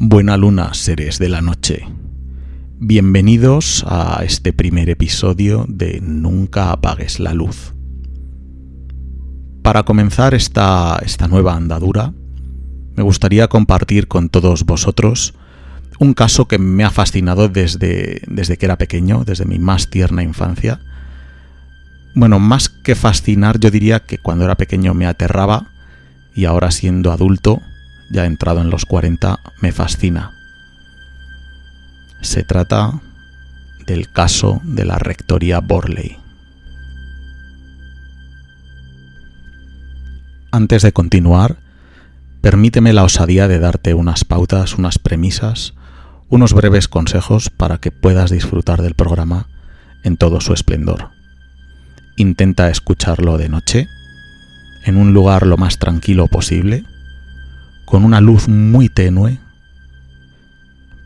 Buena luna, seres de la noche. Bienvenidos a este primer episodio de Nunca apagues la luz. Para comenzar esta nueva andadura, me gustaría compartir con todos vosotros un caso que me ha fascinado desde que era pequeño, desde mi más tierna infancia. Bueno, más que fascinar, yo diría que cuando era pequeño me aterraba y ahora siendo adulto, ya entrado en los 40, me fascina. Se trata del caso de la Rectoría Borley. Antes de continuar, permíteme la osadía de darte unas pautas, unas premisas, unos breves consejos para que puedas disfrutar del programa en todo su esplendor. Intenta escucharlo de noche, en un lugar lo más tranquilo posible, con una luz muy tenue,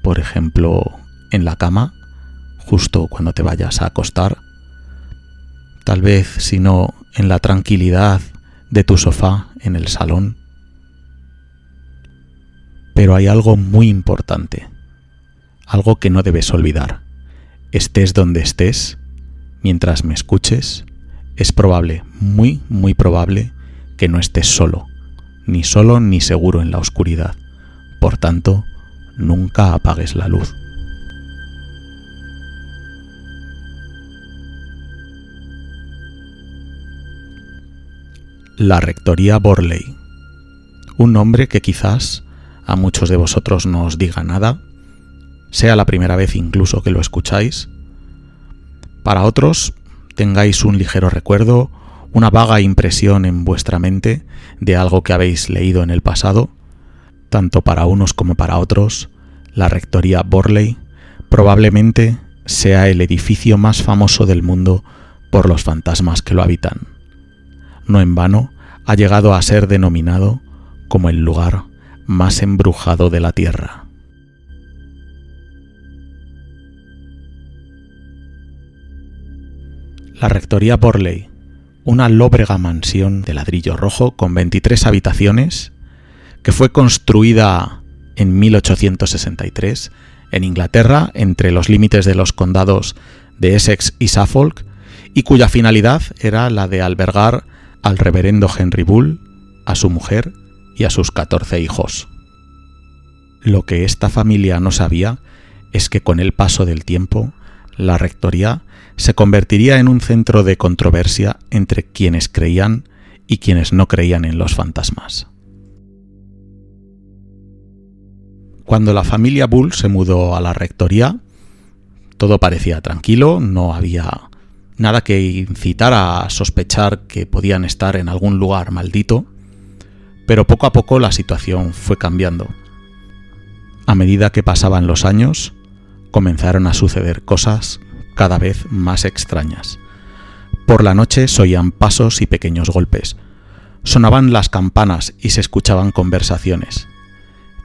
por ejemplo, en la cama, justo cuando te vayas a acostar, tal vez, si no, en la tranquilidad de tu sofá en el salón. Pero hay algo muy importante, algo que no debes olvidar. Estés donde estés, mientras me escuches, es probable, muy, muy probable, que no estés solo ni seguro en la oscuridad. Por tanto, nunca apagues la luz. La Rectoría Borley. Un nombre que quizás a muchos de vosotros no os diga nada, sea la primera vez incluso que lo escucháis. Para otros, tengáis un ligero recuerdo, una vaga impresión en vuestra mente de algo que habéis leído en el pasado. Tanto para unos como para otros, la Rectoría Borley probablemente sea el edificio más famoso del mundo por los fantasmas que lo habitan. No en vano ha llegado a ser denominado como el lugar más embrujado de la Tierra. La Rectoría Borley, una lóbrega mansión de ladrillo rojo con 23 habitaciones, que fue construida en 1863 en Inglaterra, entre los límites de los condados de Essex y Suffolk, y cuya finalidad era la de albergar al reverendo Henry Bull, a su mujer y a sus 14 hijos. Lo que esta familia no sabía es que con el paso del tiempo, la rectoría se convertiría en un centro de controversia entre quienes creían y quienes no creían en los fantasmas. Cuando la familia Bull se mudó a la rectoría, todo parecía tranquilo, no había nada que incitara a sospechar que podían estar en algún lugar maldito, pero poco a poco la situación fue cambiando. A medida que pasaban los años, comenzaron a suceder cosas cada vez más extrañas. Por la noche se oían pasos y pequeños golpes. Sonaban las campanas y se escuchaban conversaciones.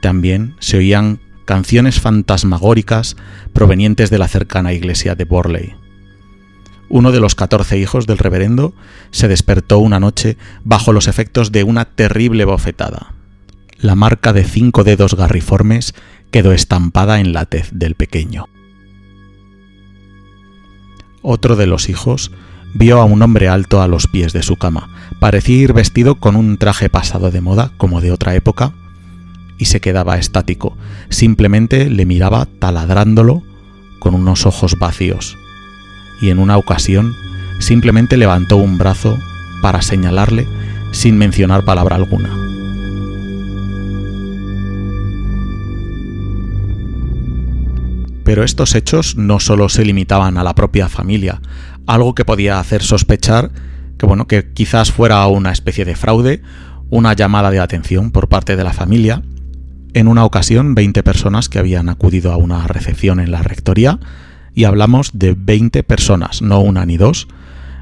También se oían canciones fantasmagóricas provenientes de la cercana iglesia de Borley. Uno de los 14 hijos del reverendo se despertó una noche bajo los efectos de una terrible bofetada. La marca de 5 dedos garriformes quedó estampada en la tez del pequeño. Otro de los hijos vio a un hombre alto a los pies de su cama. Parecía ir vestido con un traje pasado de moda, como de otra época, y se quedaba estático. Simplemente le miraba taladrándolo con unos ojos vacíos. Y en una ocasión simplemente levantó un brazo para señalarle sin mencionar palabra alguna. Pero estos hechos no solo se limitaban a la propia familia, algo que podía hacer sospechar que quizás fuera una especie de fraude, una llamada de atención por parte de la familia. En una ocasión, 20 personas que habían acudido a una recepción en la rectoría, y hablamos de 20 personas, no una ni dos,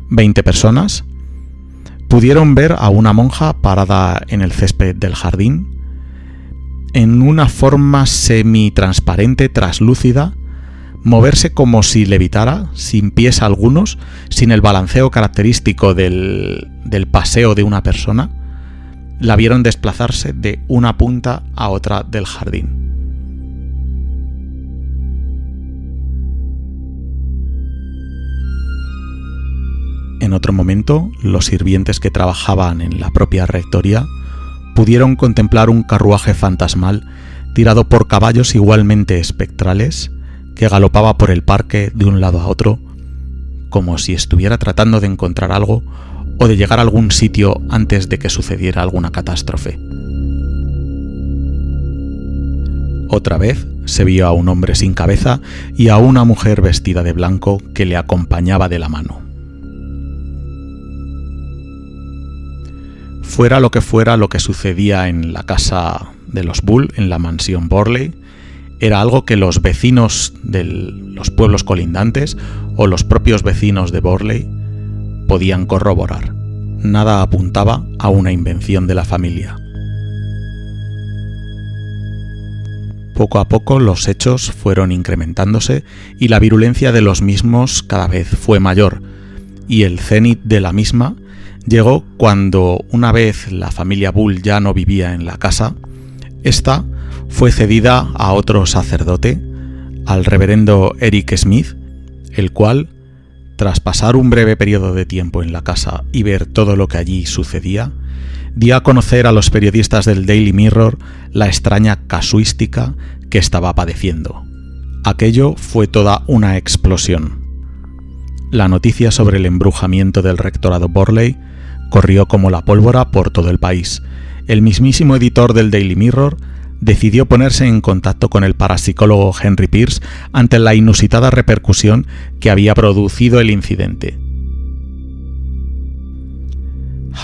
20 personas, pudieron ver a una monja parada en el césped del jardín, en una forma semi-transparente, traslúcida, moverse como si levitara, sin pies algunos, sin el balanceo característico del paseo de una persona. La vieron desplazarse de una punta a otra del jardín. En otro momento, los sirvientes que trabajaban en la propia rectoría pudieron contemplar un carruaje fantasmal tirado por caballos igualmente espectrales que galopaba por el parque de un lado a otro, como si estuviera tratando de encontrar algo o de llegar a algún sitio antes de que sucediera alguna catástrofe. Otra vez se vio a un hombre sin cabeza y a una mujer vestida de blanco que le acompañaba de la mano. Fuera lo que sucedía en la casa de los Bull, en la mansión Borley, era algo que los vecinos de los pueblos colindantes o los propios vecinos de Borley podían corroborar. Nada apuntaba a una invención de la familia. Poco a poco los hechos fueron incrementándose y la virulencia de los mismos cada vez fue mayor, y el cenit de la misma llegó cuando, una vez la familia Bull ya no vivía en la casa, esta fue cedida a otro sacerdote, al reverendo Eric Smith, el cual, tras pasar un breve periodo de tiempo en la casa y ver todo lo que allí sucedía, dio a conocer a los periodistas del Daily Mirror la extraña casuística que estaba padeciendo. Aquello fue toda una explosión. La noticia sobre el embrujamiento del rectorado Borley corrió como la pólvora por todo el país. El mismísimo editor del Daily Mirror decidió ponerse en contacto con el parapsicólogo Henry Pierce ante la inusitada repercusión que había producido el incidente.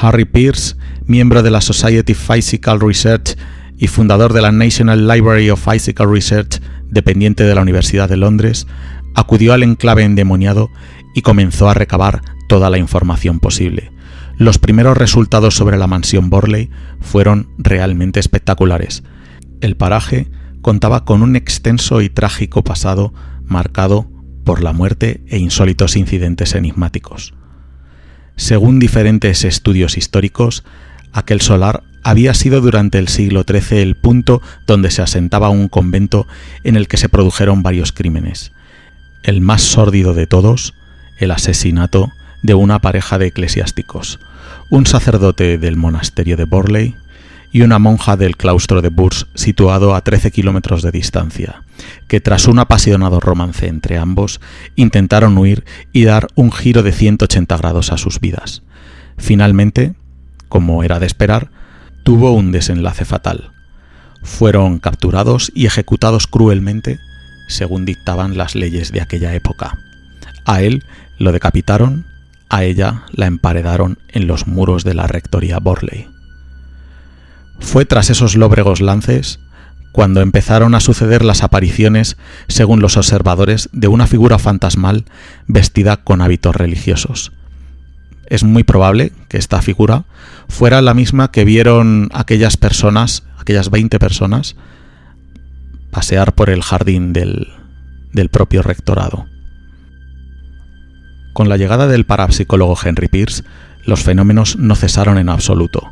Harry Pierce, miembro de la Society of Physical Research y fundador de la National Library of Physical Research, dependiente de la Universidad de Londres, acudió al enclave endemoniado y comenzó a recabar toda la información posible. Los primeros resultados sobre la mansión Borley fueron realmente espectaculares. El paraje contaba con un extenso y trágico pasado marcado por la muerte e insólitos incidentes enigmáticos. Según diferentes estudios históricos, aquel solar había sido durante el siglo XIII el punto donde se asentaba un convento en el que se produjeron varios crímenes. El más sórdido de todos, el asesinato de una pareja de eclesiásticos, un sacerdote del monasterio de Borley y una monja del claustro de Bourse, situado a 13 kilómetros de distancia, que tras un apasionado romance entre ambos intentaron huir y dar un giro de 180 grados a sus vidas. Finalmente, como era de esperar, tuvo un desenlace fatal. Fueron capturados y ejecutados cruelmente, según dictaban las leyes de aquella época. A él lo decapitaron, a ella la emparedaron en los muros de la rectoría Borley. Fue tras esos lóbregos lances cuando empezaron a suceder las apariciones, según los observadores, de una figura fantasmal vestida con hábitos religiosos. Es muy probable que esta figura fuera la misma que vieron aquellas 20 personas, pasear por el jardín del propio rectorado. Con la llegada del parapsicólogo Henry Pierce, los fenómenos no cesaron en absoluto.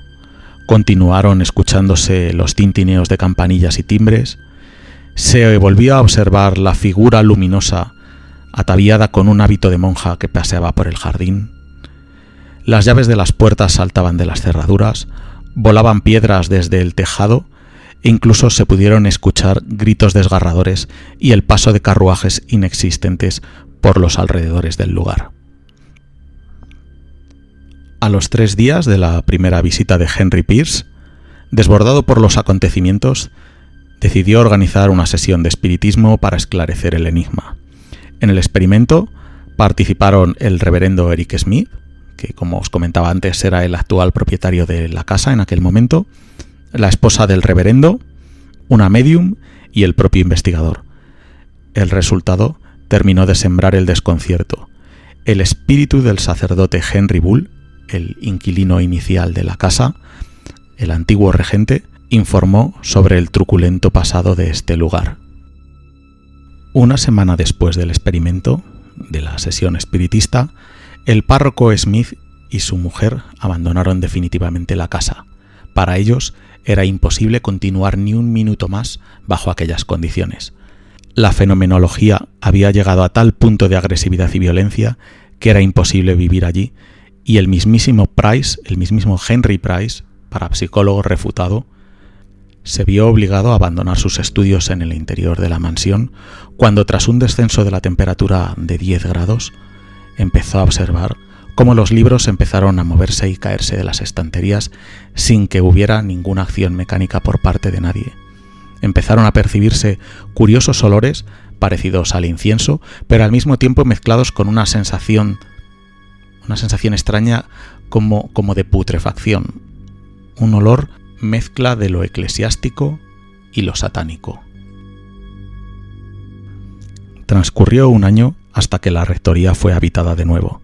Continuaron escuchándose los tintineos de campanillas y timbres, se volvió a observar la figura luminosa ataviada con un hábito de monja que paseaba por el jardín. Las llaves de las puertas saltaban de las cerraduras, volaban piedras desde el tejado e incluso se pudieron escuchar gritos desgarradores y el paso de carruajes inexistentes por los alrededores del lugar. A los 3 días de la primera visita de Henry Pierce, desbordado por los acontecimientos, decidió organizar una sesión de espiritismo para esclarecer el enigma. En el experimento participaron el reverendo Eric Smith, que como os comentaba antes era el actual propietario de la casa en aquel momento, la esposa del reverendo, una medium y el propio investigador. El resultado terminó de sembrar el desconcierto. El espíritu del sacerdote Henry Bull, el inquilino inicial de la casa, el antiguo regente, informó sobre el truculento pasado de este lugar. Una semana después del experimento, de la sesión espiritista, el párroco Smith y su mujer abandonaron definitivamente la casa. Para ellos era imposible continuar ni un minuto más bajo aquellas condiciones. La fenomenología había llegado a tal punto de agresividad y violencia que era imposible vivir allí, y el mismísimo Price, el mismísimo Henry Price, parapsicólogo refutado, se vio obligado a abandonar sus estudios en el interior de la mansión cuando, tras un descenso de la temperatura de 10 grados, empezó a observar cómo los libros empezaron a moverse y caerse de las estanterías sin que hubiera ninguna acción mecánica por parte de nadie. Empezaron a percibirse curiosos olores parecidos al incienso, pero al mismo tiempo mezclados con una sensación extraña como de putrefacción. Un olor mezcla de lo eclesiástico y lo satánico. Transcurrió un año hasta que la rectoría fue habitada de nuevo.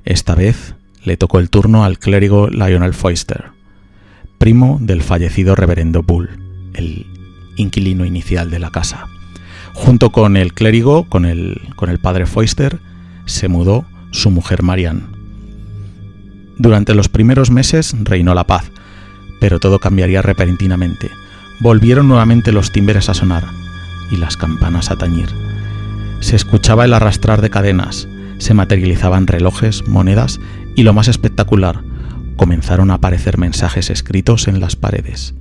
Esta vez le tocó el turno al clérigo Lionel Foister, primo del fallecido reverendo Bull, el inquilino inicial de la casa. Junto con el clérigo, con el padre Foister, se mudó su mujer Marianne. Durante los primeros meses reinó la paz, pero todo cambiaría repentinamente. Volvieron nuevamente los timbres a sonar y las campanas a tañir. Se escuchaba el arrastrar de cadenas, se materializaban relojes, monedas y, lo más espectacular, comenzaron a aparecer mensajes escritos en las paredes.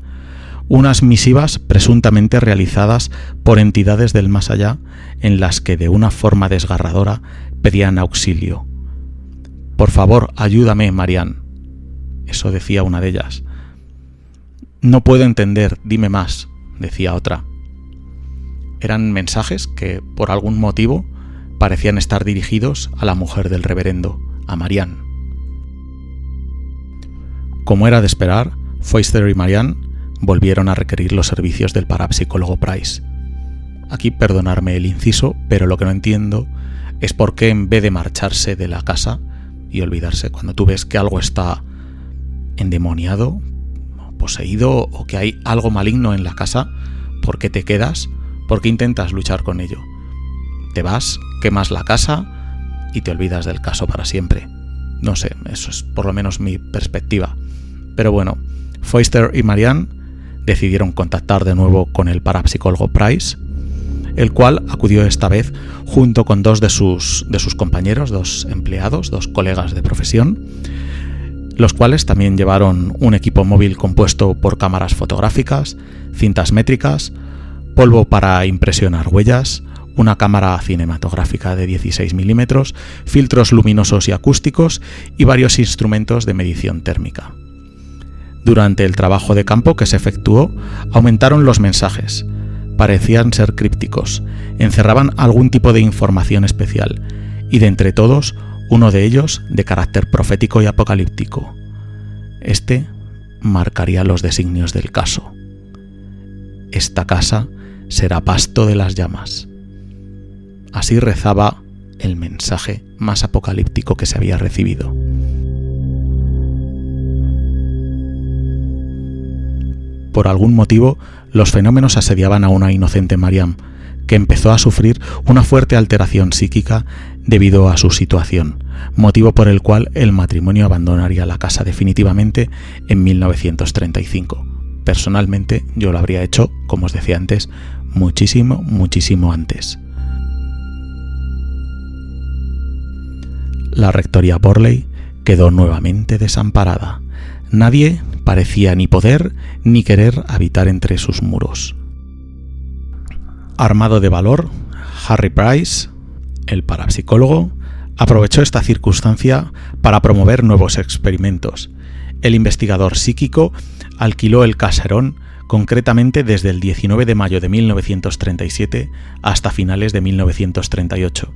Unas misivas presuntamente realizadas por entidades del más allá, en las que de una forma desgarradora pedían auxilio. «Por favor, ayúdame, Marianne», eso decía una de ellas. «No puedo entender, dime más», decía otra. Eran mensajes que, por algún motivo, parecían estar dirigidos a la mujer del reverendo, a Marianne. Como era de esperar, Foister y Marianne volvieron a requerir los servicios del parapsicólogo Price. Aquí perdonarme el inciso, pero lo que no entiendo es por qué, en vez de marcharse de la casa y olvidarse cuando tú ves que algo está endemoniado, poseído o que hay algo maligno en la casa, ¿por qué te quedas? ¿Por qué intentas luchar con ello? Te vas, quemas la casa y te olvidas del caso para siempre. No sé, eso es por lo menos mi perspectiva. Pero bueno, Foister y Marianne decidieron contactar de nuevo con el parapsicólogo Price, el cual acudió esta vez junto con dos de sus compañeros, dos empleados, dos colegas de profesión, los cuales también llevaron un equipo móvil compuesto por cámaras fotográficas, cintas métricas, polvo para impresionar huellas, una cámara cinematográfica de 16 milímetros, filtros luminosos y acústicos y varios instrumentos de medición térmica. Durante el trabajo de campo que se efectuó, aumentaron los mensajes. Parecían ser crípticos, encerraban algún tipo de información especial, y de entre todos, uno de ellos de carácter profético y apocalíptico. Este marcaría los designios del caso. Esta casa será pasto de las llamas. Así rezaba el mensaje más apocalíptico que se había recibido. Por algún motivo, los fenómenos asediaban a una inocente Marianne, que empezó a sufrir una fuerte alteración psíquica debido a su situación, motivo por el cual el matrimonio abandonaría la casa definitivamente en 1935. Personalmente, yo lo habría hecho, como os decía antes, muchísimo antes. La rectoría Borley quedó nuevamente desamparada. Nadie parecía ni poder ni querer habitar entre sus muros. Armado de valor, Harry Price, el parapsicólogo, aprovechó esta circunstancia para promover nuevos experimentos. El investigador psíquico alquiló el caserón concretamente desde el 19 de mayo de 1937 hasta finales de 1938,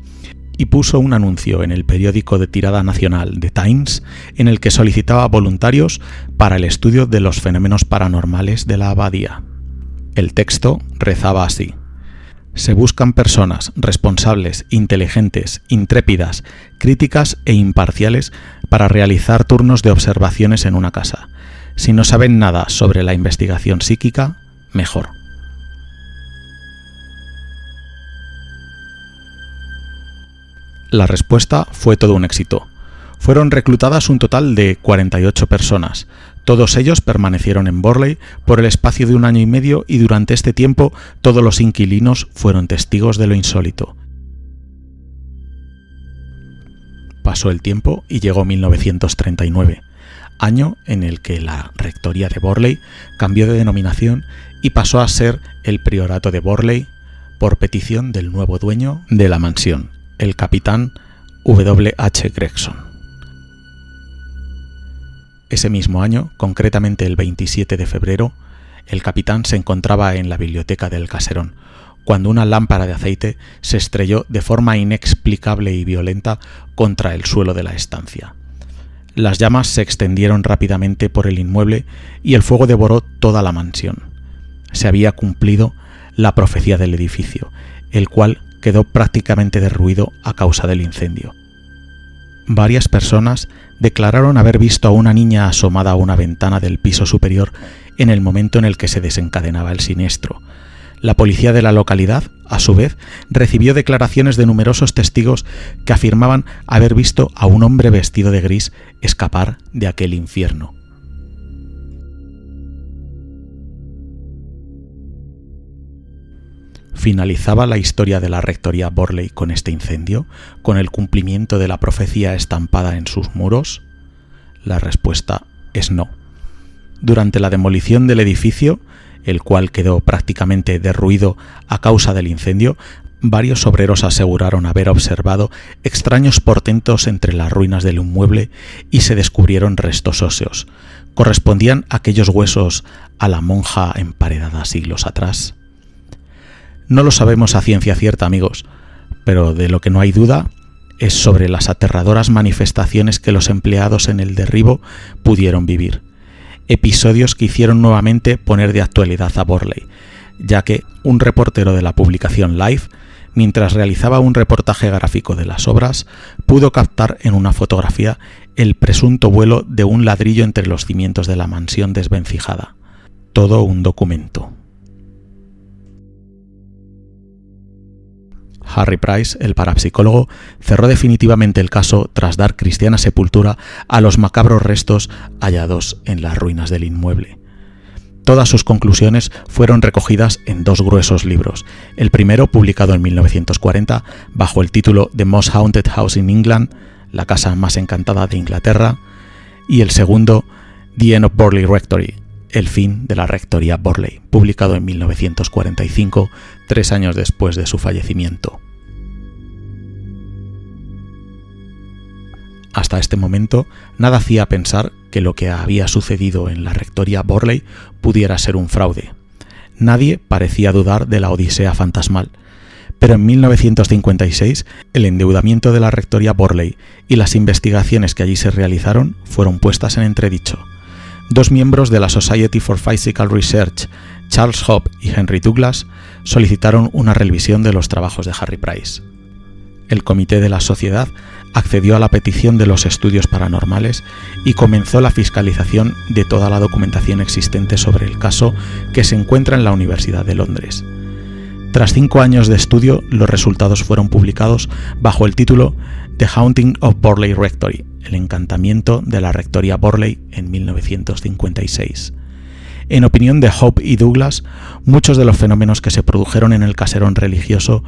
y puso un anuncio en el periódico de tirada nacional The Times en el que solicitaba voluntarios para el estudio de los fenómenos paranormales de la abadía. El texto rezaba así: se buscan personas responsables, inteligentes, intrépidas, críticas e imparciales para realizar turnos de observaciones en una casa. Si no saben nada sobre la investigación psíquica, mejor. La respuesta fue todo un éxito. Fueron reclutadas un total de 48 personas. Todos ellos permanecieron en Borley por el espacio de 1 año y medio y durante este tiempo todos los inquilinos fueron testigos de lo insólito. Pasó el tiempo y llegó 1939, año en el que la rectoría de Borley cambió de denominación y pasó a ser el Priorato de Borley por petición del nuevo dueño de la mansión, el capitán W. H. Gregson. Ese mismo año, concretamente el 27 de febrero, el capitán se encontraba en la biblioteca del caserón, cuando una lámpara de aceite se estrelló de forma inexplicable y violenta contra el suelo de la estancia. Las llamas se extendieron rápidamente por el inmueble y el fuego devoró toda la mansión. Se había cumplido la profecía del edificio, el cual quedó prácticamente derruido a causa del incendio. Varias personas declararon haber visto a una niña asomada a una ventana del piso superior en el momento en el que se desencadenaba el siniestro. La policía de la localidad, a su vez, recibió declaraciones de numerosos testigos que afirmaban haber visto a un hombre vestido de gris escapar de aquel infierno. ¿Finalizaba la historia de la rectoría Borley con este incendio, con el cumplimiento de la profecía estampada en sus muros? La respuesta es no. Durante la demolición del edificio, el cual quedó prácticamente derruido a causa del incendio, varios obreros aseguraron haber observado extraños portentos entre las ruinas del inmueble y se descubrieron restos óseos. ¿Correspondían aquellos huesos a la monja emparedada siglos atrás? No lo sabemos a ciencia cierta, amigos, pero de lo que no hay duda es sobre las aterradoras manifestaciones que los empleados en el derribo pudieron vivir. Episodios que hicieron nuevamente poner de actualidad a Borley, ya que un reportero de la publicación Life, mientras realizaba un reportaje gráfico de las obras, pudo captar en una fotografía el presunto vuelo de un ladrillo entre los cimientos de la mansión desvencijada. Todo un documento. Harry Price, el parapsicólogo, cerró definitivamente el caso tras dar cristiana sepultura a los macabros restos hallados en las ruinas del inmueble. Todas sus conclusiones fueron recogidas en dos gruesos libros, el primero publicado en 1940 bajo el título The Most Haunted House in England, la casa más encantada de Inglaterra, y el segundo The End of Borley Rectory, el fin de la rectoría Borley, publicado en 1945, 3 años después de su fallecimiento. Hasta este momento, nada hacía pensar que lo que había sucedido en la rectoría Borley pudiera ser un fraude. Nadie parecía dudar de la odisea fantasmal, pero en 1956 el endeudamiento de la rectoría Borley y las investigaciones que allí se realizaron fueron puestas en entredicho. Dos miembros de la Society for Physical Research, Charles Hope y Henry Douglas, solicitaron una revisión de los trabajos de Harry Price. El comité de la sociedad accedió a la petición de los estudios paranormales y comenzó la fiscalización de toda la documentación existente sobre el caso que se encuentra en la Universidad de Londres. Tras 5 años de estudio, los resultados fueron publicados bajo el título The Haunting of Borley Rectory, el encantamiento de la rectoría Borley en 1956. En opinión de Hope y Douglas, muchos de los fenómenos que se produjeron en el caserón religioso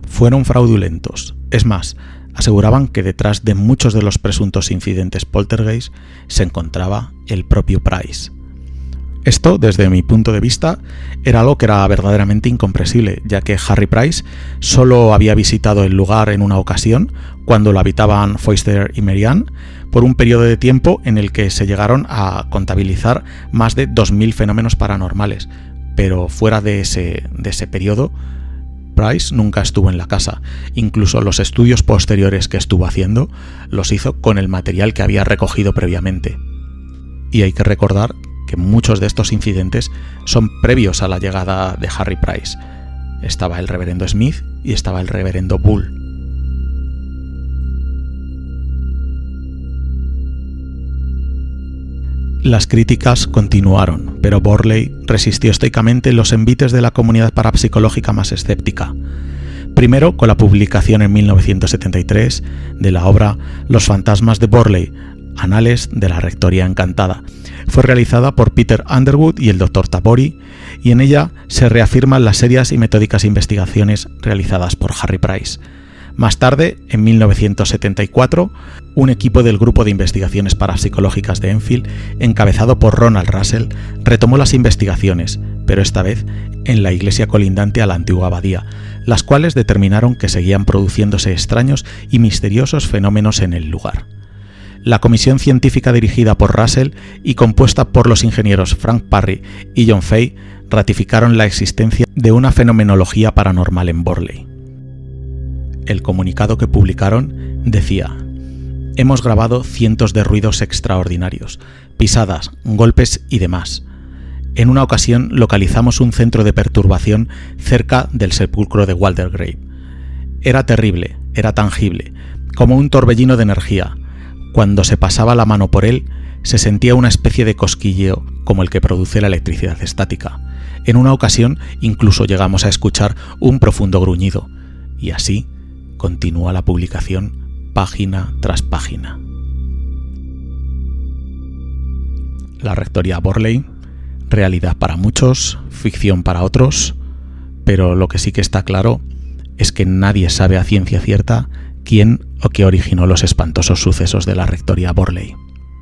fueron fraudulentos. Es más, aseguraban que detrás de muchos de los presuntos incidentes poltergeist se encontraba el propio Price. Esto, desde mi punto de vista, era algo que era verdaderamente incomprensible, ya que Harry Price solo había visitado el lugar en una ocasión, cuando lo habitaban Foyster y Marianne, por un periodo de tiempo en el que se llegaron a contabilizar más de 2.000 fenómenos paranormales, pero fuera de ese periodo, Price nunca estuvo en la casa. Incluso los estudios posteriores que estuvo haciendo los hizo con el material que había recogido previamente. Y hay que recordar que muchos de estos incidentes son previos a la llegada de Harry Price. Estaba el reverendo Smith y estaba el reverendo Bull. Las críticas continuaron, pero Borley resistió estoicamente los envites de la comunidad parapsicológica más escéptica. Primero, con la publicación en 1973 de la obra Los fantasmas de Borley, Anales de la Rectoría Encantada. Fue realizada por Peter Underwood y el Dr. Tabori, y en ella se reafirman las serias y metódicas investigaciones realizadas por Harry Price. Más tarde, en 1974, un equipo del Grupo de Investigaciones Parapsicológicas de Enfield, encabezado por Ronald Russell, retomó las investigaciones, pero esta vez en la iglesia colindante a la antigua abadía, las cuales determinaron que seguían produciéndose extraños y misteriosos fenómenos en el lugar. La comisión científica dirigida por Russell y compuesta por los ingenieros Frank Parry y John Fay ratificaron la existencia de una fenomenología paranormal en Borley. El comunicado que publicaron decía: hemos grabado cientos de ruidos extraordinarios, pisadas, golpes y demás. En una ocasión localizamos un centro de perturbación cerca del sepulcro de Waldegrave. Era terrible, era tangible, como un torbellino de energía. Cuando se pasaba la mano por él, se sentía una especie de cosquilleo como el que produce la electricidad estática. En una ocasión incluso llegamos a escuchar un profundo gruñido. Y así continúa la publicación página tras página. La rectoría Borley, realidad para muchos, ficción para otros, pero lo que sí que está claro es que nadie sabe a ciencia cierta quién o qué originó los espantosos sucesos de la rectoría Borley.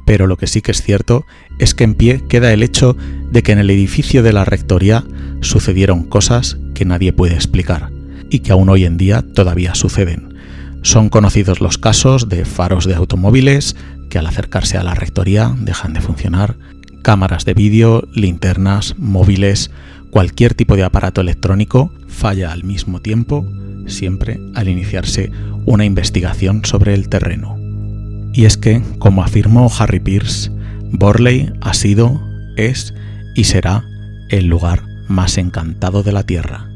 Pero lo que sí que es cierto es que en pie queda el hecho de que en el edificio de la rectoría sucedieron cosas que nadie puede explicar y que aún hoy en día todavía suceden. Son conocidos los casos de faros de automóviles que al acercarse a la rectoría dejan de funcionar, cámaras de vídeo, linternas, móviles, cualquier tipo de aparato electrónico falla al mismo tiempo, siempre al iniciarse una investigación sobre el terreno. Y es que, como afirmó Harry Peirce, Borley ha sido, es y será el lugar más encantado de la Tierra.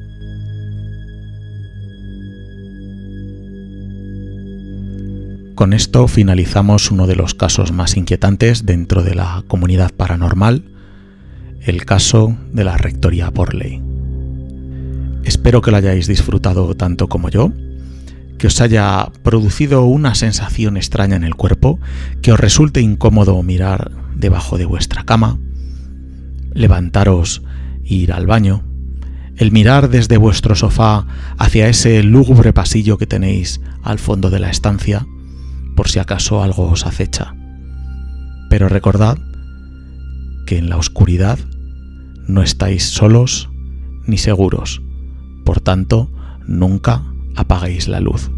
Con esto finalizamos uno de los casos más inquietantes dentro de la comunidad paranormal, el caso de la rectoría Borley. Espero que lo hayáis disfrutado tanto como yo, que os haya producido una sensación extraña en el cuerpo, que os resulte incómodo mirar debajo de vuestra cama, levantaros e ir al baño, el mirar desde vuestro sofá hacia ese lúgubre pasillo que tenéis al fondo de la estancia, por si acaso algo os acecha. Pero recordad que en la oscuridad no estáis solos ni seguros, por tanto, nunca apaguéis la luz.